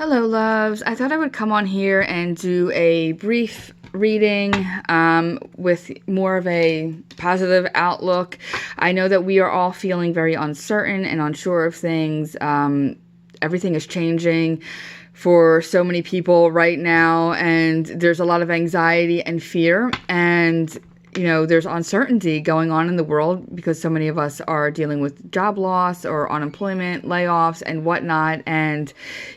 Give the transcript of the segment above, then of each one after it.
Hello, loves. I thought I would come on here and do a brief reading with more of a positive outlook. I know that we are all feeling very uncertain and unsure of things. Everything is changing for so many people right now, and there's a lot of anxiety and fear, and there's uncertainty going on in the world because so many of us are dealing with job loss or unemployment, layoffs, and whatnot. And,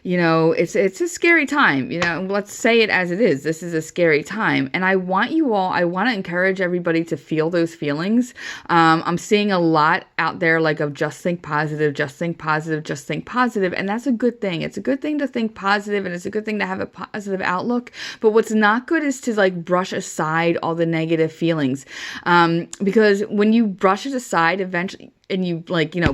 it's a scary time. Let's say it as it is. This is a scary time. And I want to encourage everybody to feel those feelings. I'm seeing a lot out there of just think positive, just think positive, just think positive. And that's a good thing. It's a good thing to think positive, and it's a good thing to have a positive outlook. But what's not good is to brush aside all the negative feelings. Because when you brush it aside eventually and you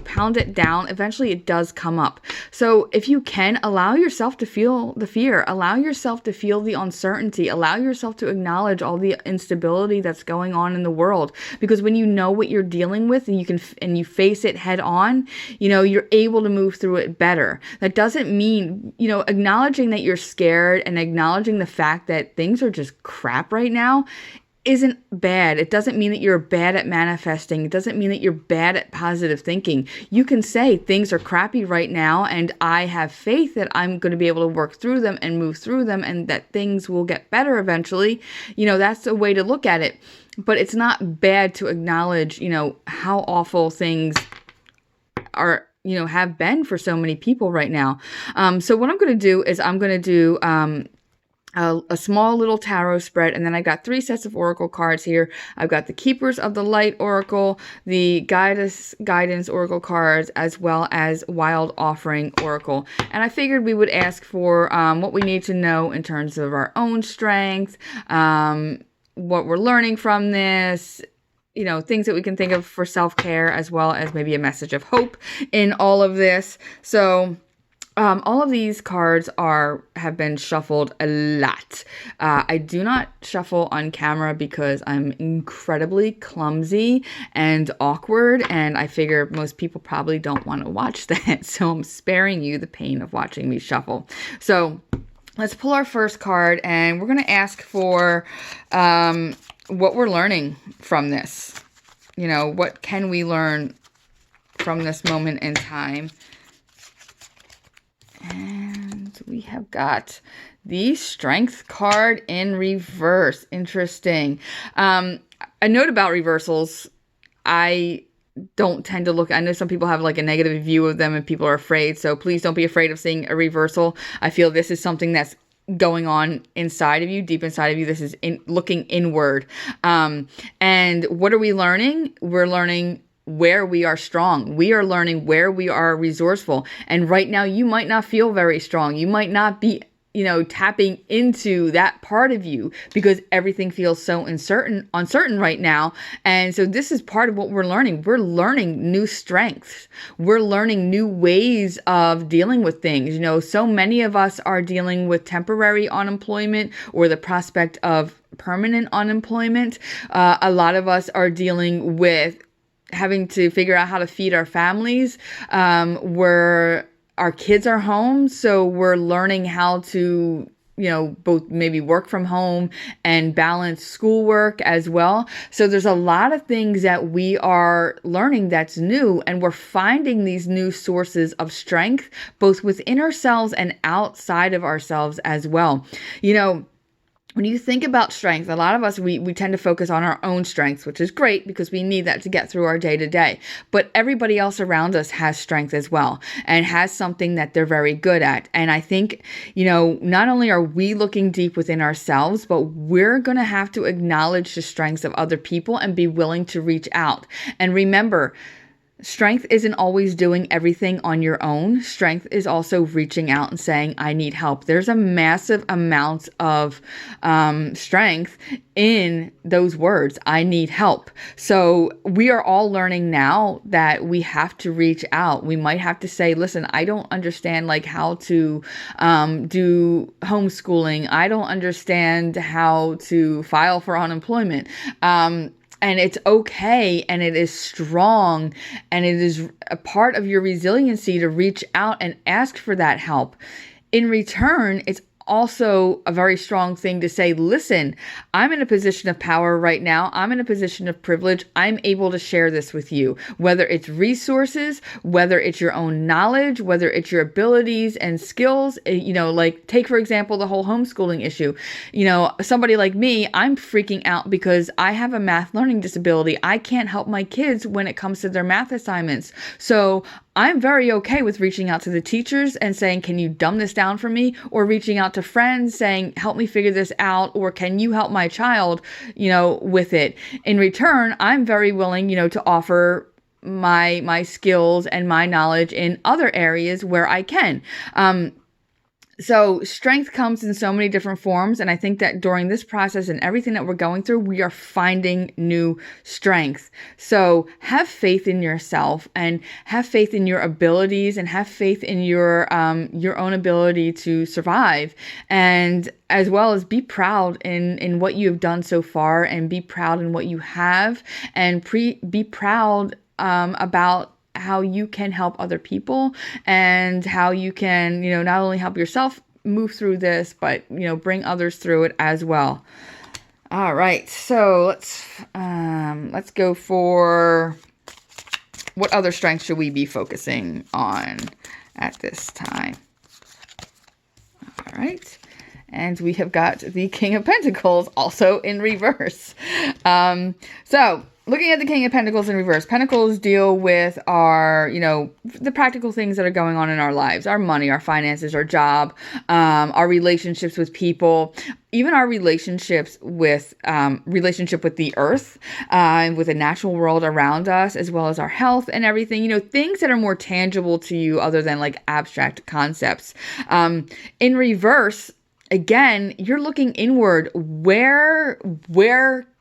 pound it down, eventually it does come up. So if you can, allow yourself to feel the fear, allow yourself to feel the uncertainty, allow yourself to acknowledge all the instability that's going on in the world. Because when you know what you're dealing with and you face it head on, you're able to move through it better. That doesn't mean, acknowledging that you're scared and acknowledging the fact that things are just crap right now isn't bad. It doesn't mean that you're bad at manifesting. It doesn't mean that you're bad at positive thinking. You can say things are crappy right now, and I have faith that I'm going to be able to work through them and move through them, and that things will get better eventually. That's a way to look at it. But it's not bad to acknowledge, how awful things are, have been for so many people right now. So what I'm going to do is I'm going to do a small little tarot spread, and then I got 3 sets of oracle cards here. I've got the Keepers of the Light oracle, the Guidance oracle cards, as well as Wild Offering oracle. And I figured we would ask for what we need to know in terms of our own strength, what we're learning from this, things that we can think of for self-care, as well as maybe a message of hope in all of this. So all of these cards have been shuffled a lot. I do not shuffle on camera because I'm incredibly clumsy and awkward, and I figure most people probably don't want to watch that, so I'm sparing you the pain of watching me shuffle. So let's pull our first card, and we're going to ask for what we're learning from this. What can we learn from this moment in time? And we have got the Strength card in reverse. Interesting. A note about reversals. I don't tend to look. I know some people have a negative view of them and people are afraid. So please don't be afraid of seeing a reversal. I feel this is something that's going on inside of you, deep inside of you. This is looking inward. And what are we learning? We're learning where we are strong. We are learning where we are resourceful. And right now you might not feel very strong. You might not be, tapping into that part of you because everything feels so uncertain right now. And so this is part of what we're learning. We're learning new strengths. We're learning new ways of dealing with things. So many of us are dealing with temporary unemployment or the prospect of permanent unemployment. A lot of us are dealing with having to figure out how to feed our families, where our kids are home. So we're learning how to, both maybe work from home and balance schoolwork as well. So there's a lot of things that we are learning that's new, and we're finding these new sources of strength, both within ourselves and outside of ourselves as well. When you think about strength, a lot of us, we tend to focus on our own strengths, which is great because we need that to get through our day to day. But everybody else around us has strength as well and has something that they're very good at. And I think, not only are we looking deep within ourselves, but we're going to have to acknowledge the strengths of other people and be willing to reach out. And remember, strength isn't always doing everything on your own. Strength is also reaching out and saying, I need help. There's a massive amount of strength in those words, I need help. So we are all learning now that we have to reach out. We might have to say, listen, I don't understand how to do homeschooling. I don't understand how to file for unemployment. And it's okay, and it is strong, and it is a part of your resiliency to reach out and ask for that help. in return, it's also a very strong thing to say, listen, I'm in a position of power right now. I'm in a position of privilege. I'm able to share this with you, whether it's resources, whether it's your own knowledge, whether it's your abilities and skills. Like take, for example, the whole homeschooling issue. Somebody like me, I'm freaking out because I have a math learning disability. I can't help my kids when it comes to their math assignments. So I'm very okay with reaching out to the teachers and saying, can you dumb this down for me? Or reaching out to friends saying, help me figure this out. Or can you help my child, with it? In return, I'm very willing, to offer my skills and my knowledge in other areas where I can. So strength comes in so many different forms. And I think that during this process and everything that we're going through, we are finding new strength. So have faith in yourself and have faith in your abilities and have faith in your own ability to survive. And as well as be proud in what you have done so far and be proud in what you have and be proud about how you can help other people and how you can, not only help yourself move through this, but, bring others through it as well. All right. So let's go for what other strengths should we be focusing on at this time? All right. And we have got the King of Pentacles also in reverse. So looking at the King of Pentacles in reverse, Pentacles deal with our, the practical things that are going on in our lives, our money, our finances, our job, our relationships with people, even our relationships with, relationship with the earth, and with the natural world around us, as well as our health and everything, things that are more tangible to you other than like abstract concepts. In reverse, again, you're looking inward.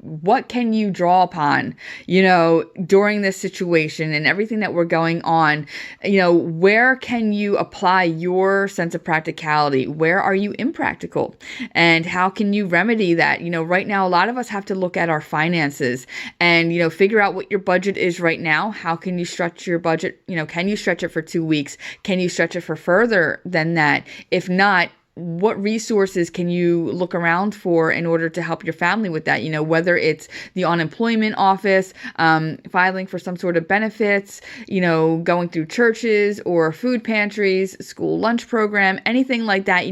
What can you draw upon, during this situation and everything that we're going on? Where can you apply your sense of practicality? Where are you impractical? And how can you remedy that? Right now, a lot of us have to look at our finances and, figure out what your budget is right now. How can you stretch your budget? Can you stretch it for 2 weeks? Can you stretch it for further than that? If not, what resources can you look around for in order to help your family with that? Whether it's the unemployment office, filing for some sort of benefits, going through churches or food pantries, school lunch program, anything like that,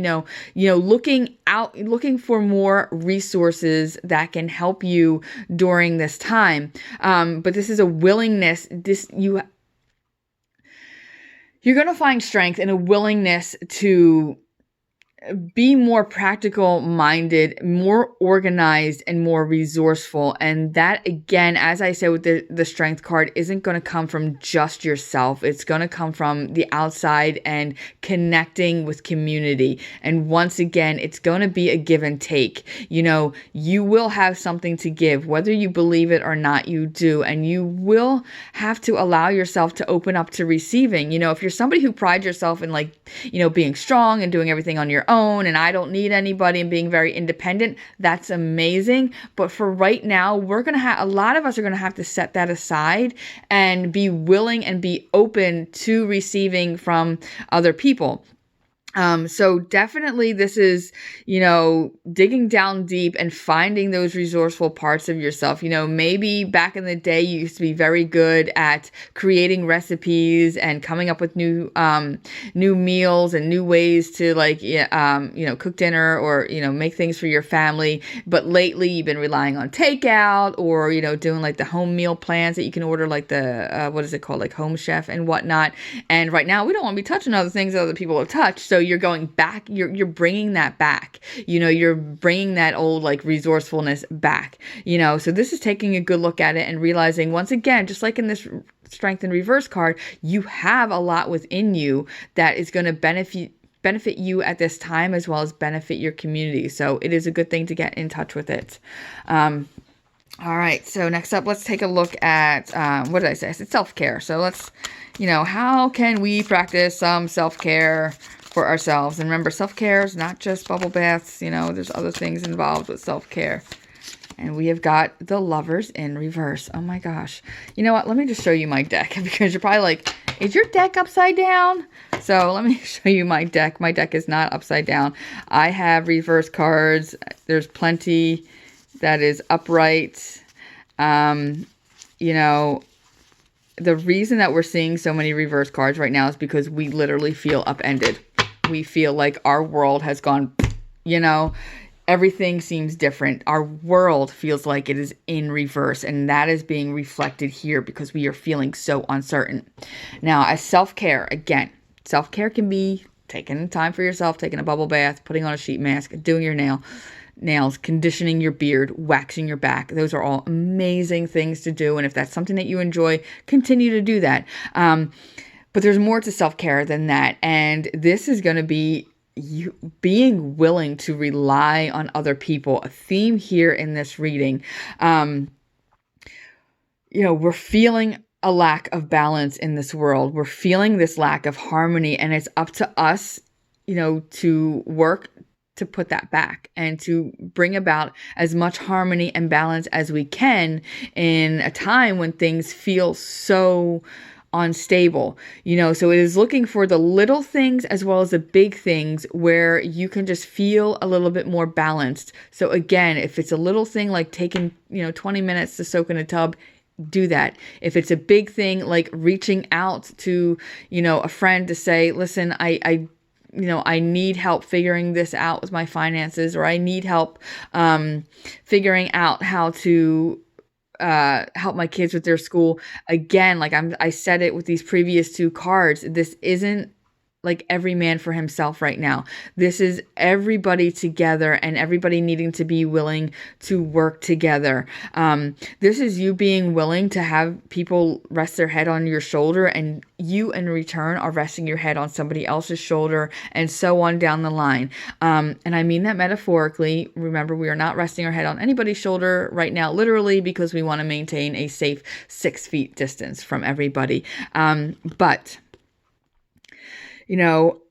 looking for more resources that can help you during this time. But this is a willingness, you're going to find strength and a willingness to be more practical minded, more organized, and more resourceful. And that, again, as I said with the strength card, isn't going to come from just yourself. It's going to come from the outside and connecting with community. And once again, it's going to be a give and take. You will have something to give, whether you believe it or not, you do. And you will have to allow yourself to open up to receiving. If you're somebody who prides yourself in being strong and doing everything on your own and I don't need anybody and being very independent, that's amazing. But for right now, a lot of us are going to have to set that aside and be willing and be open to receiving from other people. So definitely this is, digging down deep and finding those resourceful parts of yourself. Maybe back in the day, you used to be very good at creating recipes and coming up with new meals and new ways to cook dinner or, make things for your family. But lately you've been relying on takeout or, doing the home meal plans that you can order, the, what is it called? Home Chef and whatnot. And right now we don't want to be touching other things that other people have touched. So you're going back, you're bringing that back, you're bringing that old resourcefulness back, so this is taking a good look at it and realizing once again, just like in this strength in reverse card, you have a lot within you that is going to benefit you at this time as well as benefit your community. So it is a good thing to get in touch with it. All right. So next up, let's take a look at, what did I say? I said self-care. So let's, how can we practice some self-care for ourselves? And remember, self-care is not just bubble baths. There's other things involved with self-care. And we have got the Lovers in reverse. Oh my gosh. You know what? Let me just show you my deck because you're probably Is your deck upside down? So let me show you my deck. My deck is not upside down. I have reverse cards. There's plenty that is upright. You know, the reason that we're seeing so many reverse cards right now is because we literally feel upended. We feel like our world has gone, you know, everything seems different. Our world feels like it is in reverse, and that is being reflected here because we are feeling so uncertain. Now, as self-care, again, self-care can be taking time for yourself, taking a bubble bath, putting on a sheet mask, doing your nails, conditioning your beard, waxing your back. Those are all amazing things to do. And if that's something that you enjoy, continue to do that. But there's more to self-care than that. And this is going to be you being willing to rely on other people. A theme here in this reading. You know, we're feeling a lack of balance in this world. We're feeling this lack of harmony, and it's up to us, you know, to work to put that back and to bring about as much harmony and balance as we can in a time when things feel so unstable, you know. So it is looking for the little things as well as the big things where you can just feel a little bit more balanced. So again, if it's a little thing like taking, you know, 20 minutes to soak in a tub, do that. If it's a big thing like reaching out to, you know, a friend to say, listen, I you know, I need help figuring this out with my finances, or I need help figuring out how to help my kids with their school. Again, like I said it with these previous two cards, this isn't like every man for himself right now. This is everybody together and everybody needing to be willing to work together. This is you being willing to have people rest their head on your shoulder, and you in return are resting your head on somebody else's shoulder, and so on down the line. And I mean that metaphorically. Remember, we are not resting our head on anybody's shoulder right now, literally, because we want to maintain a safe 6 feet distance from everybody. But you know,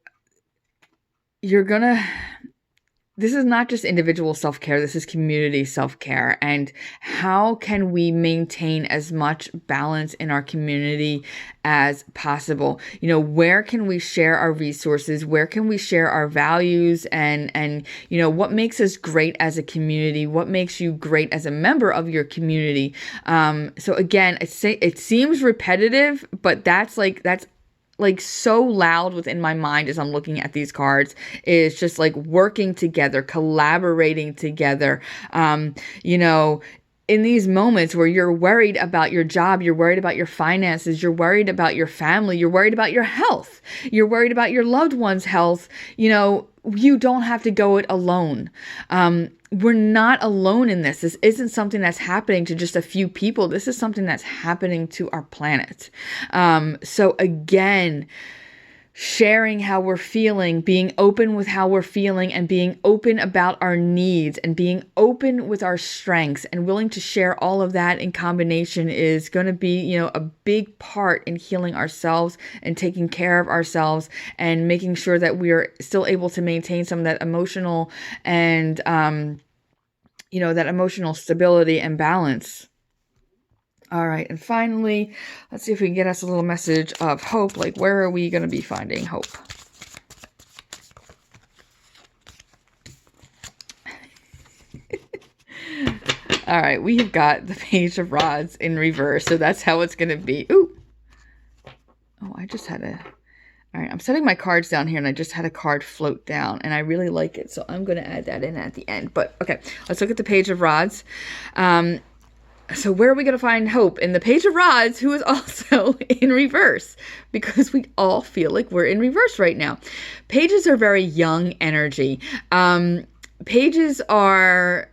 this is not just individual self-care, this is community self-care. And how can we maintain as much balance in our community as possible? You know, where can we share our resources? Where can we share our values? And you know, what makes us great as a community? What makes you great as a member of your community? So again, it seems repetitive, but that's like so loud within my mind as I'm looking at these cards, is just like working together, collaborating together. You know, in these moments where you're worried about your job, you're worried about your finances, you're worried about your family, you're worried about your health, you're worried about your loved one's health, you know, you don't have to go it alone. We're not alone in this. This isn't something that's happening to just a few people. This is something that's happening to our planet. So again, sharing how we're feeling, being open with how we're feeling, and being open about our needs, and being open with our strengths, and willing to share all of that in combination is going to be, you know, a big part in healing ourselves and taking care of ourselves and making sure that we are still able to maintain some of that emotional and, you know, that emotional stability and balance. All right. And finally, let's see if we can get us a little message of hope. Like, where are we going to be finding hope? All right. We have got the Page of Rods in reverse. So that's how it's going to be. Ooh. Oh, I just had a... All right. I'm setting my cards down here, and I just had a card float down, and I really like it. So I'm going to add that in at the end. But, okay. Let's look at the Page of Rods. So where are we going to find hope? In the Page of Rods, who is also in reverse, because we all feel like we're in reverse right now. Pages are very young energy. Pages are,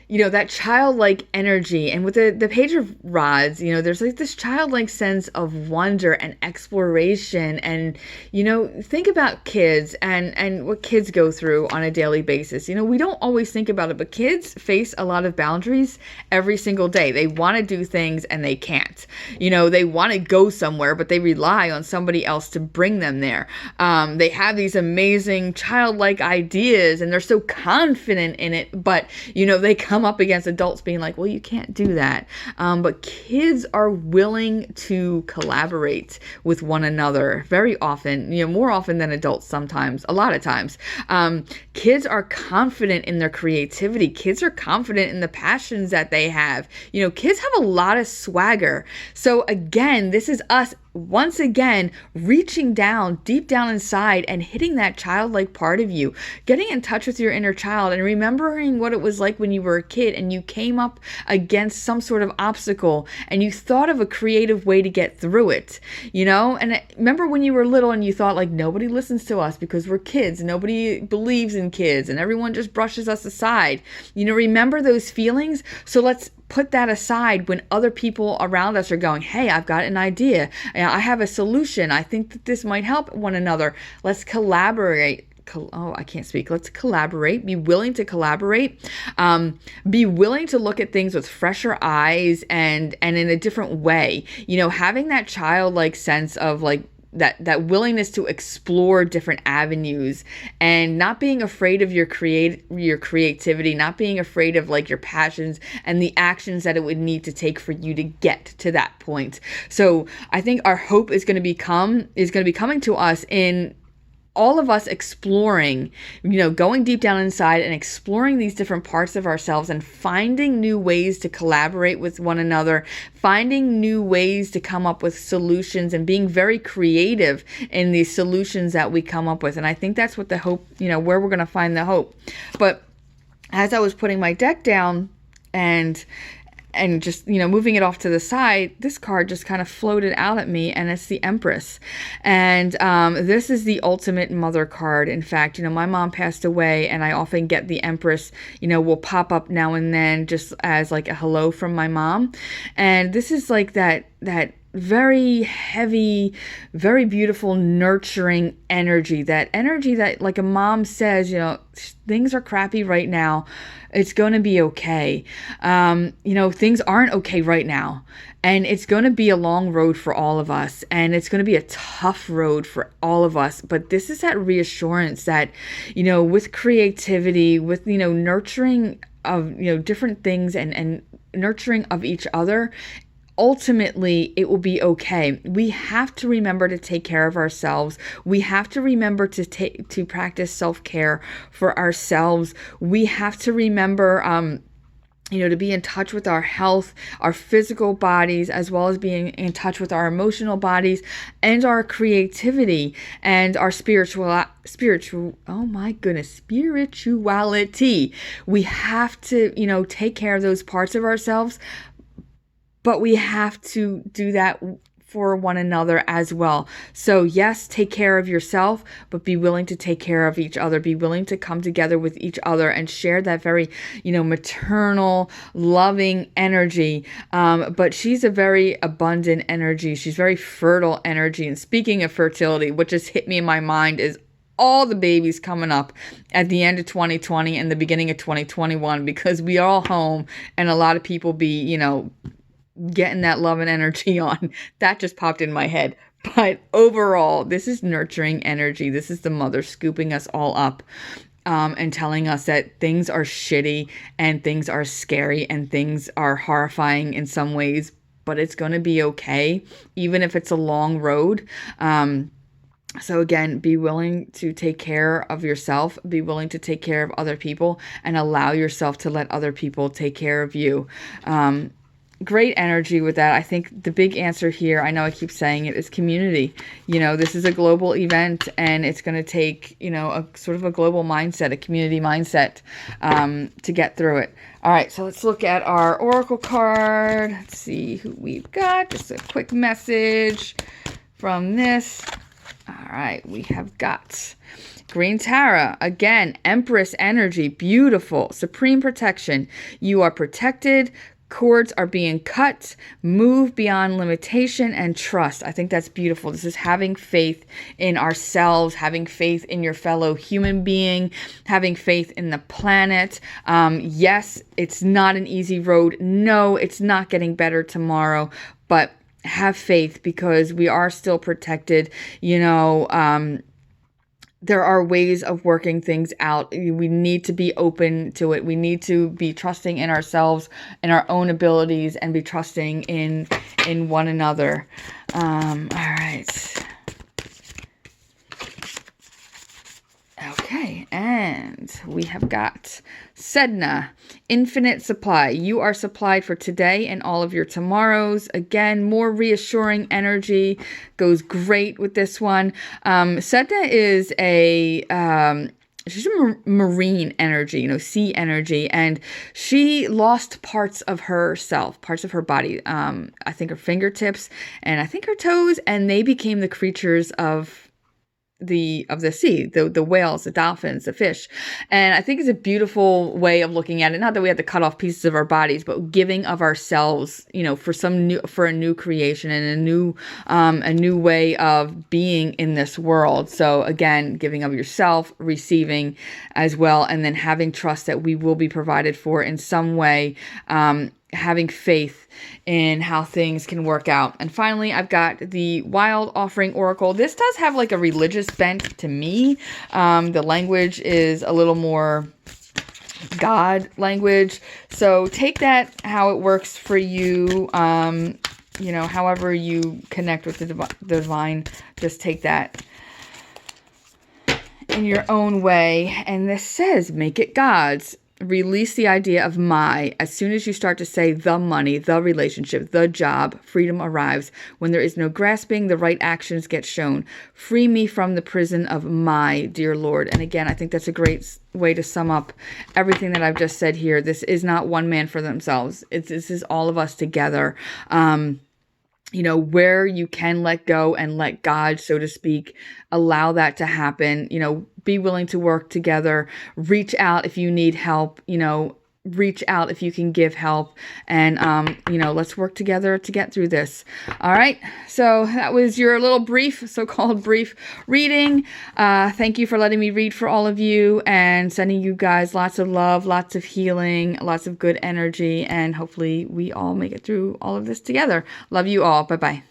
you know, that childlike energy. And with the Page of Rods, you know, there's like this childlike sense of wonder and exploration. And, you know, think about kids and what kids go through on a daily basis. You know, we don't always think about it, but kids face a lot of boundaries every single day. They want to do things and they can't. You know, they want to go somewhere, but they rely on somebody else to bring them there. They have these amazing childlike ideas and they're so confident in it, but, you know, they come come up against adults being like, well, you can't do that. But kids are willing to collaborate with one another very often, more often than adults sometimes, a lot of times. Kids are confident in their creativity. Kids are confident in the passions that they have. Kids have a lot of swagger. So again, this is us once again reaching down deep down inside and hitting that childlike part of you, getting in touch with your inner child and remembering what it was like when you were a kid and you came up against some sort of obstacle and you thought of a creative way to get through it, and remember when you were little and you thought like, nobody listens to us because we're kids, nobody believes in kids, and everyone just brushes us aside. Remember those feelings. So let's put that aside when other people around us are going, hey, I've got an idea. I have a solution. I think that this might help one another. Let's collaborate. I can't speak. Let's collaborate. Be willing to collaborate. Be willing to look at things with fresher eyes and in a different way. Having that childlike sense of like, that willingness to explore different avenues and not being afraid of your creativity, not being afraid of like your passions and the actions that it would need to take for you to get to that point. So I think our hope is going to be coming to us in all of us exploring, going deep down inside and exploring these different parts of ourselves and finding new ways to collaborate with one another, finding new ways to come up with solutions and being very creative in these solutions that we come up with. And I think that's what the hope, where we're going to find the hope. But as I was putting my deck down and just, moving it off to the side, this card just kind of floated out at me, and it's the Empress. And this is the ultimate mother card. In fact, my mom passed away, and I often get the Empress, will pop up now and then just as like a hello from my mom. And this is like that very heavy, very beautiful, nurturing energy. That energy that, like a mom says, things are crappy right now. It's going to be okay. Things aren't okay right now. And it's going to be a long road for all of us. And it's going to be a tough road for all of us. But this is that reassurance that, with creativity, with, nurturing of, different things and nurturing of each other, ultimately, it will be okay. We have to remember to take care of ourselves. We have to remember to practice self-care for ourselves. We have to remember, to be in touch with our health, our physical bodies, as well as being in touch with our emotional bodies and our creativity and our spirituality. We have to, take care of those parts of ourselves. But we have to do that for one another as well. So yes, take care of yourself, but be willing to take care of each other. Be willing to come together with each other and share that very, maternal, loving energy. But she's a very abundant energy. She's very fertile energy. And speaking of fertility, what just hit me in my mind is all the babies coming up at the end of 2020 and the beginning of 2021, because we are all home and a lot of people be, getting that love and energy on. That just popped in my head. But overall, this is nurturing energy. This is the mother scooping us all up and telling us that things are shitty and things are scary and things are horrifying in some ways, but it's going to be okay, even if it's a long road. So again, be willing to take care of yourself, be willing to take care of other people, and allow yourself to let other people take care of you. Great energy with that. I think the big answer here, I know I keep saying it, is community. This is a global event, and it's going to take, a sort of a global mindset, a community mindset to get through it. All right, so let's look at our oracle card. Let's see who we've got. Just a quick message from this. All right, we have got Green Tara. Again, Empress energy. Beautiful. Supreme protection. You are protected. Cords are being cut, move beyond limitation, and trust. I think that's beautiful. This is having faith in ourselves, having faith in your fellow human being, having faith in the planet. Yes, it's not an easy road. No, it's not getting better tomorrow, but have faith because we are still protected. there are ways of working things out. We need to be open to it. We need to be trusting in ourselves and our own abilities, and be trusting in one another. All right. Okay, and we have got Sedna, infinite supply. You are supplied for today and all of your tomorrows. Again, more reassuring energy goes great with this one. Sedna is she's a marine energy, sea energy, and she lost parts of herself, parts of her body. I think her fingertips and I think her toes, and they became the creatures of the sea, the whales, the dolphins, the fish. And I think it's a beautiful way of looking at it. Not that we have to cut off pieces of our bodies, but giving of ourselves, for a new creation and a new way of being in this world. So again, giving of yourself, receiving as well, and then having trust that we will be provided for in some way, having faith in how things can work out. And finally, I've got the Wild Offering Oracle. This does have like a religious bent to me. The language is a little more God language. So take that how it works for you. However you connect with the divine, just take that in your own way. And this says, make it God's. Release the idea of my. As soon as you start to say the money, the relationship, the job, freedom arrives. When there is no grasping, the right actions get shown. Free me from the prison of my, dear Lord. And again, I think that's a great way to sum up everything that I've just said here. This is not one man for themselves. This is all of us together. Where you can let go and let God, so to speak, allow that to happen. Be willing to work together, reach out if you need help, reach out if you can give help, and, let's work together to get through this. All right. So that was your little so-called brief reading. Thank you for letting me read for all of you, and sending you guys lots of love, lots of healing, lots of good energy, and hopefully we all make it through all of this together. Love you all. Bye-bye.